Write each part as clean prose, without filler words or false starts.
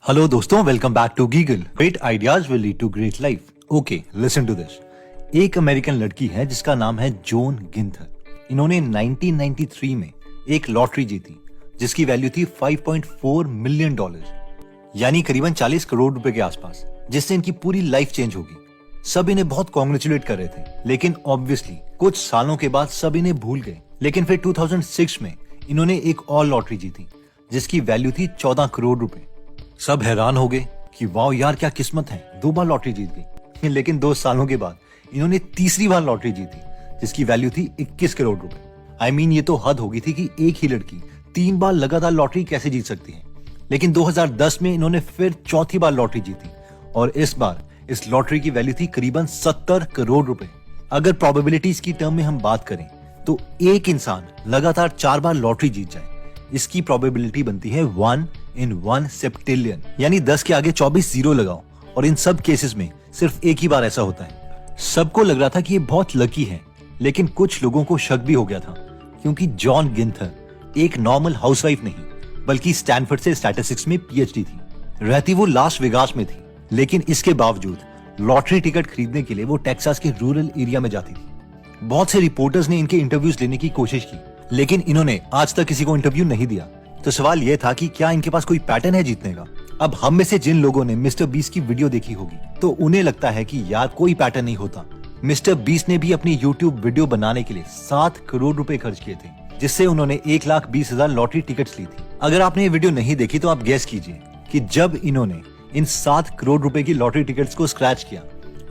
Hello दोस्तों, welcome back to Geegle. Great ideas will lead to great life. Okay, listen to this. एक American लड़की है जिसका नाम है जोन गिंथर। इन्होंने 1993 में एक लॉटरी जीती जिसकी वैल्यू थी $5.4 मिलियन, यानी करीबन 40 करोड़ रुपए के आसपास, जिससे इनकी पूरी लाइफ चेंज होगी। सब इन्हें बहुत कॉन्ग्रेचुलेट कर रहे थे, लेकिन ऑब्वियसली कुछ सालों के बाद सब इन्हें भूल गए। लेकिन फिर 2006 में इन्होंने एक और लॉटरी जीती जिसकी वैल्यू थी 14 करोड़ रुपए। सब हैरान हो गए कि वाह यार, क्या किस्मत है, 2 बार लॉटरी जीत गई। लेकिन 2 सालों के बाद इन्होंने तीसरी बार लॉटरी जीती जिसकी वैल्यू थी 21 करोड़ रुपए। ये तो हद हो गई थी कि एक ही लड़की 3 बार लगातार लॉटरी कैसे जीत सकती है। लेकिन 2010 में इन्होंने फिर चौथी बार लॉटरी जीती और इस बार इस लॉटरी की वैल्यू थी करीबन 70 करोड़ रुपए। अगर प्रोबेबिलिटीज की टर्म में हम बात करें तो एक इंसान लगातार 4 बार लॉटरी जीत जाए, इसकी प्रोबेबिलिटी बनती है 1 in 1 सेप्टिलियन, यानी 10 के आगे 24 जीरो लगाओ। और इन सब केसेस में सिर्फ एक ही बार ऐसा होता है। सबको लग रहा था कि ये बहुत लकी है, लेकिन कुछ लोगों को शक भी हो गया था, क्योंकि जॉन गिंथर एक नॉर्मल हाउसवाइफ नहीं बल्कि स्टैनफोर्ड से स्टैटिस्टिक्स में पीएचडी थी। रहती वो लास वेगास में थी, लेकिन इसके बावजूद लॉटरी टिकट खरीदने के लिए वो टेक्सास के रूरल एरिया में जाती थी। बहुत से रिपोर्टर्स ने इनके इंटरव्यूज लेने की कोशिश की, लेकिन इन्होंने आज तक किसी को इंटरव्यू नहीं दिया। तो सवाल यह था कि क्या इनके पास कोई पैटर्न है जीतने का। अब हम में से जिन लोगों ने मिस्टर बीस्ट की वीडियो देखी होगी तो उन्हें लगता है कि यार कोई पैटर्न नहीं होता। मिस्टर बीस्ट ने भी अपनी यूट्यूब वीडियो बनाने के लिए 7 करोड़ रुपए खर्च किए थे, जिससे उन्होंने 1,20,000 लॉटरी टिकट्स ली थी। अगर आपने ये वीडियो नहीं देखी तो आप गेस कीजिए कि जब इन्होंने इन 7 करोड़ रुपए की लॉटरी टिकट्स को स्क्रैच किया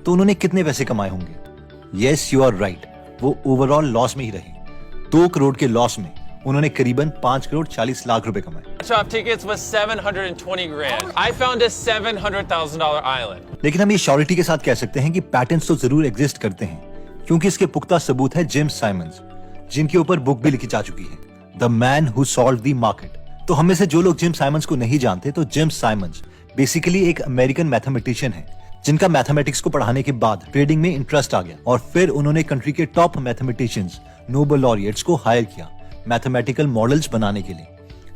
तो उन्होंने कितने पैसे कमाए होंगे। यस, यू आर राइट, वो ओवरऑल लॉस में ही रहे। 2 करोड़ के लॉस में उन्होंने करीबन 5 करोड़ 40 लाख रुपए कमाए। Shop tickets was $720 grand. I found a $700,000 island. लेकिन हम ये श्योरिटी के साथ कह सकते हैं कि पैटर्न्स तो जरूर एग्जिस्ट करते हैं, क्योंकि इसके पुख्ता सबूत है जिम साइमंस, जिनके ऊपर बुक भी लिखी जा चुकी है, the man who solved the market. तो हम में से जो लोग जिम साइमंस को नहीं जानते, तो जिम साइमंस बेसिकली एक अमेरिकन मैथमेटिशियन है जिनका मैथमेटिक्स को पढ़ाने के बाद ट्रेडिंग में इंटरेस्ट आ गया और फिर उन्होंने कंट्री के टॉप मैथमेटिशियंस, नोबेल लॉरिएट्स को हायर किया मैथमेटिकल मॉडल्स बनाने के लिए,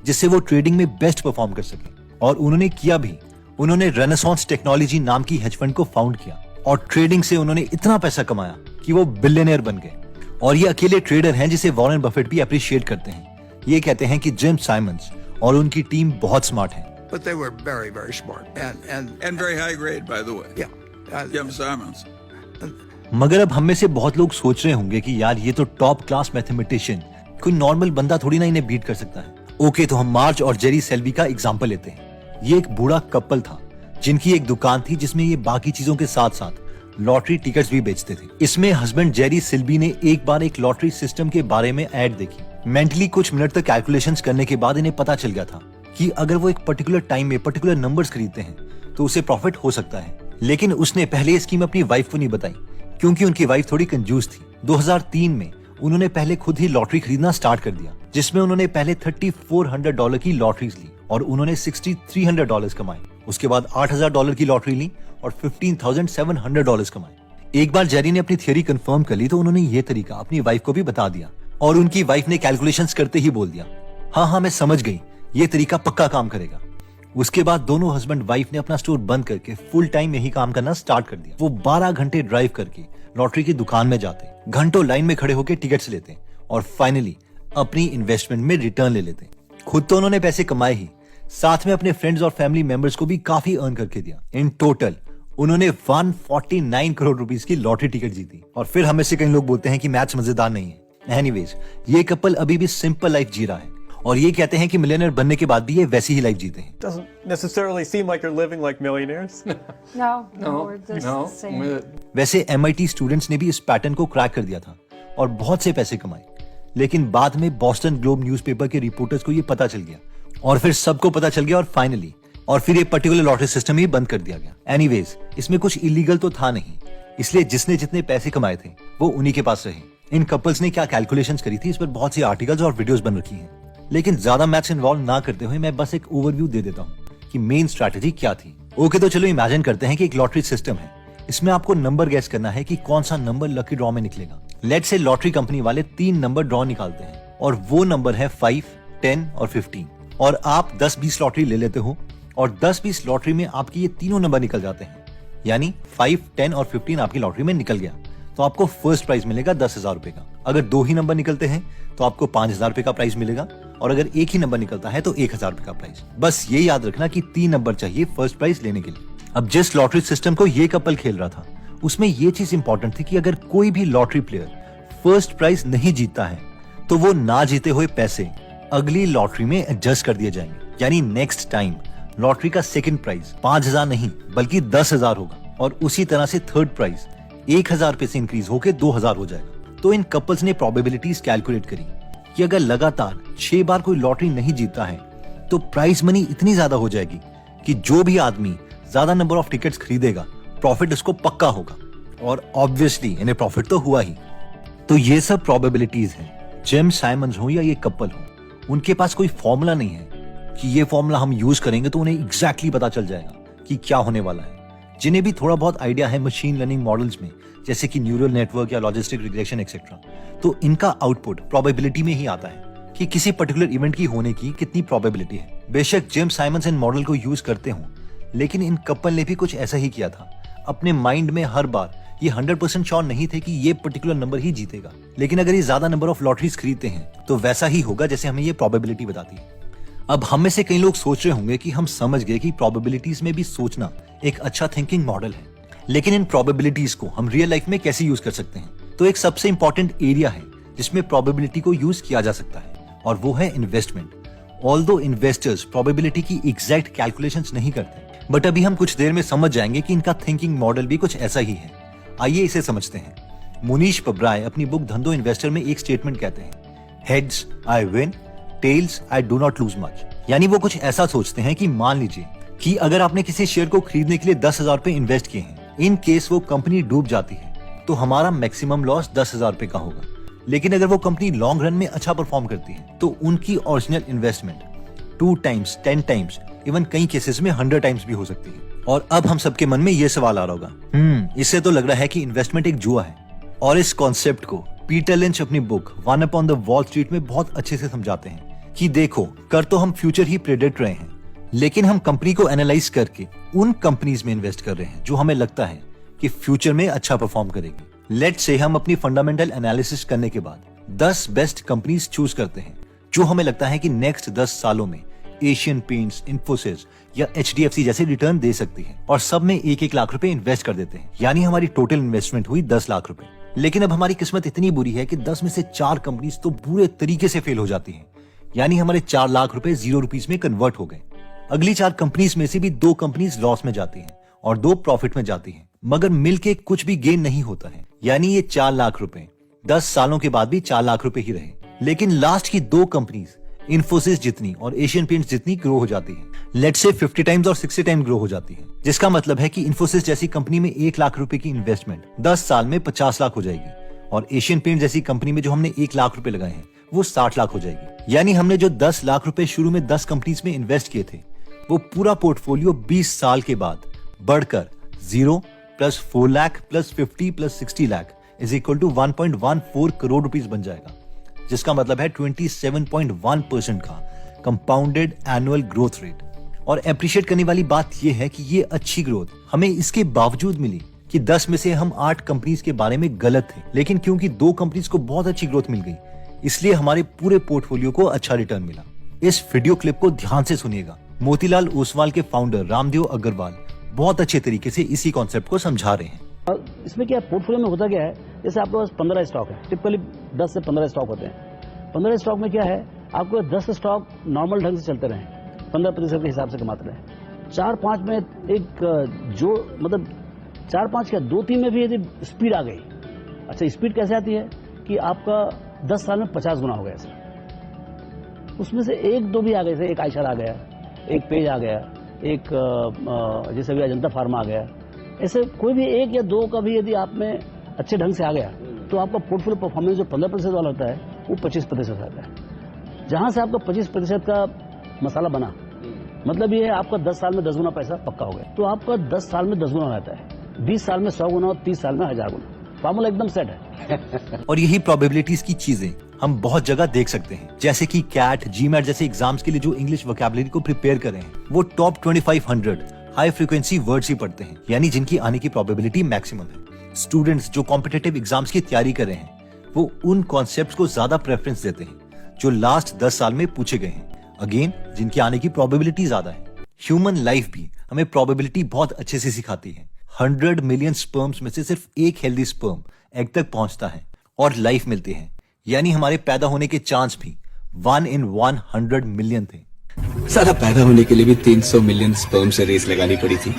जिससे वो ट्रेडिंग में बेस्ट परफॉर्म कर सके। और उन्होंने किया भी। उन्होंने रेनेसांस टेक्नोलॉजी नाम की हेज फंड को फाउंड किया और ट्रेडिंग से उन्होंने इतना पैसा कमाया कि वो बिलियनियर बन गए। और ये अकेले ट्रेडर हैं जिसे वॉरेन बफेट भी अप्रिशिएट करते हैं। ये कहते हैं कि जिम साइमंस और उनकी टीम बहुत स्मार्ट है। But they were very, very smart And very high grade, by the way. yeah. Jim Simons. मगर अब हम में से बहुत लोग सोच रहे होंगे कि यार ये तो टॉप क्लास मैथमेटिशियन, कोई नॉर्मल बंदा थोड़ी ना इन्हें बीट कर सकता है। ओके, तो हम मार्ज और जेरी सेल्वी का एग्जांपल लेते हैं। ये एक बूढ़ा कपल था जिनकी एक दुकान थी जिसमें ये बाकी चीजों के साथ साथ लॉटरी टिकट्स भी बेचते थे। इसमें हस्बैंड जेरी सिल्वी ने एक बार एक लॉटरी सिस्टम के बारे में ऐड देखी। मेंटली कुछ मिनट तक कैलकुलेशंस करने के बाद इन्हें पता चल गया था कि अगर वो एक पर्टिकुलर टाइम में पर्टिकुलर नंबर्स खरीदते हैं तो उसे प्रॉफिट हो सकता है। लेकिन उसने पहले ये स्कीम अपनी वाइफ को नहीं बताई, क्योंकि उनकी वाइफ थोड़ी कंजूस थी। 2003 में उन्होंने पहले खुद ही लॉटरी खरीदना स्टार्ट कर दिया, जिसमें उन्होंने पहले $3,400 की लॉटरीज ली और उन्होंने $6,300 कमाए। उसके बाद $8,000 की लॉटरी ली और $15,700 कमाए। एक बार जेरी ने अपनी थियरी कंफर्म कर ली तो उन्होंने ये तरीका अपनी वाइफ को भी बता दिया और उनकी वाइफ ने कैलकुलेशंस करते ही बोल दिया, हाँ मैं समझ गई, ये तरीका पक्का काम करेगा। उसके बाद दोनों हस्बैंड वाइफ ने अपना स्टोर बंद करके फुल टाइम यही काम करना स्टार्ट कर दिया। वो 12 घंटे ड्राइव करके लॉटरी की दुकान में जाते, घंटों लाइन में खड़े होकर टिकट्स लेते और फाइनली अपनी इन्वेस्टमेंट में रिटर्न ले लेते। खुद तो उन्होंने पैसे कमाए ही, साथ में अपने फ्रेंड्स और फैमिली मेंबर्स को भी काफी अर्न करके दिया। इन टोटल उन्होंने 149 करोड़ रुपीस की लॉटरी टिकट जीती। और फिर हमें से कई लोग बोलते हैं कि मैथ्स मजेदार नहीं है। एनीवेज, ये कपल अभी भी सिंपल लाइफ जी रहा है और ये कहते हैं कि मिलियनर बनने के बाद भी ये वैसी ही लाइफ जीते हैं। Doesn't necessarily seem like you're living like millionaires. No, we're just the same. वैसे MIT स्टूडेंट्स ने भी इस पैटर्न को क्रैक कर दिया था और बहुत से पैसे कमाए। लेकिन बाद में बॉस्टन ग्लोब न्यूज़पेपर के रिपोर्टर्स को ये पता चल गया और फिर सबको पता चल गया और फिर ये पर्टिकुलर लॉटरी सिस्टम ही बंद कर दिया गया। एनीवेज, इसमें कुछ इलीगल तो था नहीं, इसलिए जिसने जितने पैसे कमाए थे वो उन्हीं के पास रहे। इन कपल्स ने क्या कैलकुलेशंस करी थी, इस पर बहुत सी आर्टिकल्स और वीडियोस बन रखी हैं। लेकिन ज्यादा मैथ्स इन्वॉल्व ना करते हुए मैं बस एक ओवरव्यू दे देता हूँ कि मेन स्ट्रैटेजी क्या थी। ओके, तो चलो इमेजिन करते हैं कि एक लॉटरी सिस्टम है। इसमें आपको नंबर गेस करना है कि कौन सा नंबर लकी ड्रॉ में निकलेगा। लेट्स से लॉटरी कंपनी वाले 3 नंबर ड्रॉ निकालते हैं और वो नंबर है 5, 10 और 15 और आप 10-20 लॉटरी ले लेते हो और 10-20 लॉटरी में आपकी ये तीनों नंबर निकल जाते हैं, यानी 5, 10 और 15 आपकी लॉटरी में निकल गया, तो आपको फर्स्ट प्राइज मिलेगा 10,000 रुपए का। अगर 2 ही नंबर निकलते हैं तो आपको 5,000 रुपए का प्राइज मिलेगा, और अगर एक ही नंबर निकलता है तो 1,000 रुपए का प्राइज। बस ये याद रखना कि 3 नंबर चाहिए फर्स्ट प्राइज लेने के लिए। अब जिस लॉटरी सिस्टम को ये कपल खेल रहा था, उसमें ये चीज इंपॉर्टेंट थी कि अगर कोई भी लॉटरी प्लेयर फर्स्ट प्राइज नहीं जीतता है तो वो ना जीते हुए पैसे अगली लॉटरी में एडजस्ट कर दिए जाएंगे, यानी नेक्स्ट टाइम लॉटरी का सेकंड प्राइज 5,000 नहीं बल्कि 10,000 होगा, और उसी तरह से थर्ड प्राइज 1,000 रुपए से इंक्रीज होकर 2,000 हो जाएगा। तो इन कपल्स ने प्रोबेबिलिटीज कैलकुलेट करी कि अगर लगातार 6 बार कोई लॉटरी नहीं जीतता है तो प्राइज मनी इतनी ज्यादा हो जाएगी कि जो भी आदमी ज्यादा नंबर ऑफ टिकट्स खरीदेगा प्रॉफिट उसको पक्का होगा, और ऑब्वियसली इन्हें प्रॉफिट तो हुआ ही। तो ये सब प्रोबेबिलिटीज हैं। जिम साइमंस हो या ये कपल हो, उनके पास कोई फॉर्मूला नहीं है कि ये फॉर्मूला हम यूज करेंगे तो उन्हें एग्जैक्टली पता चल जाएगा कि क्या होने वाला है। जिन्हें भी थोड़ा बहुत आइडिया है मशीन लर्निंग मॉडल्स में, जैसे कि न्यूरल नेटवर्क या लॉजिस्टिक रिग्रेशन एक्सेट्रा, तो इनका आउटपुट प्रोबेबिलिटी में ही आता है कि किसी पर्टिकुलर इवेंट की होने की कितनी प्रोबेबिलिटी है। बेशक जिम साइमंस इन मॉडल को यूज करते हों, लेकिन इन कपल ने भी कुछ ऐसा ही किया था। अपने माइंड में हर बार ये 100% श्योर नहीं थे कि ये पर्टिकुलर नंबर ही जीतेगा, लेकिन अगर ये ज्यादा नंबर ऑफ लॉटरीज खरीदते हैं तो वैसा ही होगा जैसे हमें ये प्रोबेबिलिटी बताती है। अब हम में से कई लोग सोच रहे होंगे कि हम समझ गए कि प्रोबेबिलिटीज में भी सोचना एक अच्छा थिंकिंग मॉडल है, लेकिन इन प्रोबेबिलिटीज को हम रियल लाइफ में कैसे यूज कर सकते हैं? तो एक सबसे इंपॉर्टेंट एरिया है जिसमें प्रोबेबिलिटी को यूज किया जा सकता है, और वो है इन्वेस्टमेंट। ऑल्दो इन्वेस्टर्स प्रोबेबिलिटी की एग्जैक्ट कैलकुलेशंस नहीं करते, बट अभी हम कुछ देर में समझ जाएंगे कि इनका थिंकिंग मॉडल भी कुछ ऐसा ही है। आइए इसे समझते हैं। मुनीश पब्राय अपनी बुक धंधो इन्वेस्टर में एक स्टेटमेंट कहते हैं, heads I win, tails I do not lose much. यानी वो कुछ ऐसा सोचते हैं कि मान लीजिए कि अगर आपने किसी शेयर को खरीदने के लिए 10,000 रुपए इन्वेस्ट किए हैं, इन केस वो कंपनी डूब जाती है तो हमारा मैक्सिमम लॉस 10,000 रुपए का होगा। लेकिन अगर वो कंपनी लॉन्ग रन में अच्छा परफॉर्म करती है तो उनकी original investment 2 times, 10 times, even कई केसेस में 100 टाइम्स भी हो सकती है। और अब हम सबके मन में ये सवाल आ रहा होगा, इससे तो लग रहा है कि इन्वेस्टमेंट एक जुआ है। और इस कॉन्सेप्ट को पीटर लिंच अपनी book one upon the wall street में बहुत अच्छे से समझाते हैं कि देखो, कर तो हम फ्यूचर ही प्रेडिक्ट रहे हैं, लेकिन हम कंपनी को एनालाइज करके उन कंपनीज में इन्वेस्ट कर रहे हैं जो हमें लगता है कि फ्यूचर में अच्छा परफॉर्म करेगी। लेट्स से हम अपनी फंडामेंटल एनालिसिस करने के बाद 10 बेस्ट कंपनीज चूज करते हैं जो हमें लगता है कि नेक्स्ट 10 सालों में एशियन पेंट्स, इन्फोसिस या HDFC जैसे रिटर्न दे सकती है, और सब में 1-1 लाख रुपए इन्वेस्ट कर देते हैं। यानी हमारी टोटल इन्वेस्टमेंट हुई 10 लाख रुपए। लेकिन अब हमारी किस्मत इतनी बुरी है कि 10 में से 4 कंपनीज तो बुरे तरीके से फेल हो जाती हैं, यानी हमारे 4 लाख रुपए 0 रुपीज में कन्वर्ट हो गए। अगली 4 कंपनीज में से भी 2 कंपनीज लॉस में जाती हैं और 2 प्रॉफिट में जाती हैं, मगर मिलके कुछ भी गेन नहीं होता है। यानी ये 4 लाख रुपए 10 सालों के बाद भी 4 लाख रुपए ही रहे। लेकिन लास्ट की 2 कंपनीज इन्फोसिस जितनी और एशियन पेंट्स जितनी ग्रो हो जाती है, लेट्स से 50 टाइम्स और 60 टाइम्स ग्रो हो जाती है, जिसका मतलब है कि इन्फोसिस जैसी कंपनी में 1 लाख रुपए की इन्वेस्टमेंट 10 साल में 50 लाख हो जाएगी, और एशियन पेंट जैसी कंपनी में जो हमने 1 लाख रुपए लगाए हैं वो 60 लाख हो जाएगी। यानी हमने जो 10 लाख रुपए शुरू में 10 कंपनीज में इन्वेस्ट किए थे, वो पूरा पोर्टफोलियो 20 साल के बाद बढ़कर 0 + 4 लाख + 50 + 60 लाख = 1.14 करोड़ रुपीस बन जाएगा, जिसका मतलब है 27.1% का कंपाउंडेड एनुअल ग्रोथ रेट। और एप्रिशिएट करने वाली बात यह है कि ये अच्छी ग्रोथ हमें इसके बावजूद मिली कि 10 में से हम 8 कंपनीज के बारे में गलत थे, लेकिन क्योंकि 2 कंपनीज को बहुत अच्छी ग्रोथ मिल गई, इसलिए हमारे पूरे पोर्टफोलियो को अच्छा रिटर्न मिला। इस वीडियो क्लिप को ध्यान से सुनिएगा। मोतीलाल ओसवाल के फाउंडर रामदेव अग्रवाल बहुत अच्छे तरीके से इसी कॉन्सेप्ट को समझा रहे हैं। इसमें क्या पोर्टफोलियो में होता क्या है, जैसे आपके पास 15 स्टॉक है, टिपिकली 10 से 15 स्टॉक होते हैं। 15 स्टॉक में क्या है, आपको 10 स्टॉक नॉर्मल ढंग से चलते रहे, 15% के हिसाब से कमाते रहे। 4-5 में एक जो मतलब 4-5 क्या 2-3 में भी यदि स्पीड आ गई, अच्छा स्पीड कैसे आती है कि आपका 10 साल में 50 गुना हो गया सर। उसमें से 1-2 भी आ गए थे, एक आयशर आ गया, एक पेज आ गया, एक जैसे भी अजंता फार्मा आ गया, ऐसे कोई भी 1 या 2 का भी यदि आप में अच्छे ढंग से आ गया तो आपका पोर्टफोलियो परफॉर्मेंस जो 15% वाला होता है वो 25% आता है। जहां से आपका 25% का मसाला बना, मतलब ये है आपका 10 साल में 10 गुना पैसा पक्का हो गया, तो आपका 10 साल में 10 गुना रहता है, 20 साल में 100 गुना और 30 साल में 1000 गुना। फार्मूला एकदम सेट है। और यही प्रोबेबिलिटीज की चीजें हम बहुत जगह देख सकते हैं, जैसे कि कैट, जीमैट जैसे एग्जाम्स के लिए जो इंग्लिश वोकैबुलरी को प्रिपेयर कर रहे हैं, वो टॉप 2500 हाई फ्रीक्वेंसी वर्ड्स ही पढ़ते हैं, यानी जिनकी आने की प्रोबेबिलिटी मैक्सिमम है। स्टूडेंट्स जो कॉम्पिटिटिव एग्जाम्स की तैयारी कर रहे हैं, वो उन कॉन्सेप्ट्स को ज्यादा प्रेफरेंस देते हैं जो लास्ट 10 साल में पूछे गए हैं, अगेन जिनकी आने की प्रोबेबिलिटी ज्यादा है। ह्यूमन लाइफ भी हमें प्रोबेबिलिटी बहुत अच्छे से सिखाती है। 100 मिलियन स्पर्म्स में से सिर्फ एक हेल्दी स्पर्म एग तक पहुंचता है और लाइफ मिलती है, यानी हमारे पैदा होने के चांस भी 1 in 100 मिलियन थे। सारा पैदा होने के लिए भी 300 मिलियन स्पर्म से रेस लगानी पड़ी थी।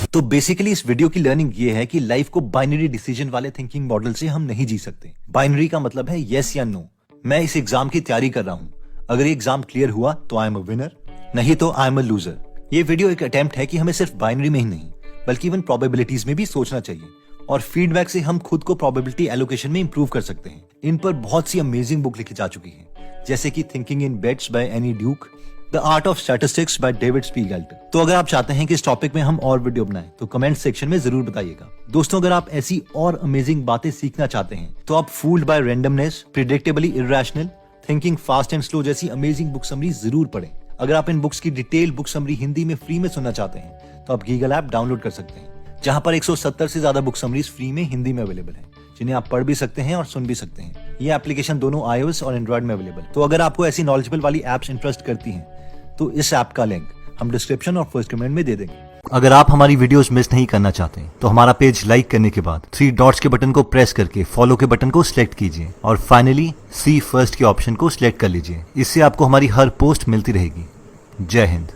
तो बेसिकली इस वीडियो की लर्निंग ये है कि लाइफ को बाइनरी डिसीजन वाले थिंकिंग मॉडल से हम नहीं जी सकते। बाइनरी का मतलब है यस या नो। मैं इस एग्जाम की तैयारी कर रहा हूं, अगर ये एग्जाम क्लियर हुआ तो आई एम अ विनर, नहीं तो आई एम अ लूजर। ये वीडियो एक अटेम्प्ट है कि हमें सिर्फ बाइनरी में ही नहीं बल्कि इवन प्रोबेबिलिटीज में भी सोचना चाहिए, और फीडबैक से हम खुद को प्रोबेबिलिटी एलोकेशन में इंप्रूव कर सकते हैं। इन पर बहुत सी अमेजिंग बुक लिखी जा चुकी है, जैसे कि thinking in bets by Annie Duke, the art of statistics by David Spiegelhalter. तो अगर आप चाहते हैं कि इस टॉपिक में हम और वीडियो बनाएं तो कमेंट सेक्शन में जरूर बताइएगा। दोस्तों, अगर आप ऐसी और अमेजिंग बातें सीखना चाहते हैं तो आप fooled by randomness, predictably irrational, thinking fast and slow जैसी अमेजिंग बुक समरी जरूर पढ़ें। अगर आप इन बुक्स की डिटेल बुक समरी हिंदी में फ्री में सुनना चाहते हैं तो आप गीगल ऐप डाउनलोड कर सकते हैं, जहां पर 170 से ज्यादा बुक समरीज फ्री में हिंदी में अवेलेबल है, जिन्हें आप पढ़ भी सकते हैं और सुन भी सकते हैं। ये एप्लीकेशन दोनों iOS और एंड्रॉइड में अवेलेबल। तो अगर आपको ऐसी नॉलेजेबल वाली एप्स इंटरेस्ट करती हैं तो इस ऐप का लिंक हम डिस्क्रिप्शन और फर्स्ट कमेंट में दे देंगे। अगर आप हमारी वीडियोस मिस नहीं करना चाहते तो हमारा पेज लाइक करने के बाद 3 डॉट्स के बटन को प्रेस करके फॉलो के बटन को सिलेक्ट कीजिए और फाइनली सी फर्स्ट के ऑप्शन को सिलेक्ट कर लीजिए। इससे आपको हमारी हर पोस्ट मिलती रहेगी। जय हिंद।